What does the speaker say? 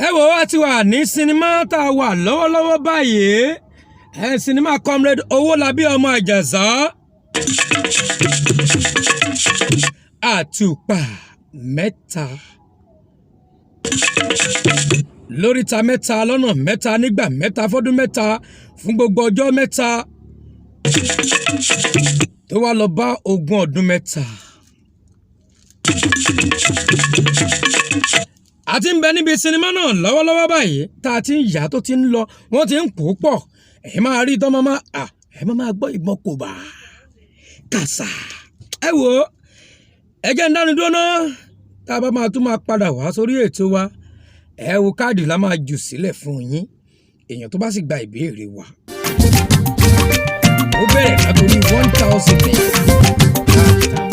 ẹ wò wá ti wà ní sinimá tá a wà lọ́wọ́lọ́wọ́ báyìí sinimá Comrade Owólabí ọmọ Àjàsá Àtùpà mẹ́ta lóríta mẹ́ta lọ́nà mẹ́ta nígbà mẹ́ta fọ́dún mẹ́ta fún gbogbo ọjọ́ mẹ́ta tó wá lọ bá 20 ọdún mẹ́ta. a ti ń bẹ níbi sinimá náà lọ́wọ́lọ́wọ́ báyìí tá a ti ń yà tó ti ń lọ wọ́n ti ń pò pọ̀ ẹ máa rí tán máa gbọ́ ìbọn kò bá kàṣà. ẹ wò ó ẹ jẹ́ ń dánu dúró náà tá a bá máa tún máa padà wá sórí ètò wa ẹ wo káàdì la máa jù sílẹ̀ fún yín èèyàn tó bá sì gba ìbéèrè wa ó bẹ̀rẹ̀ látòrí 1000 naira.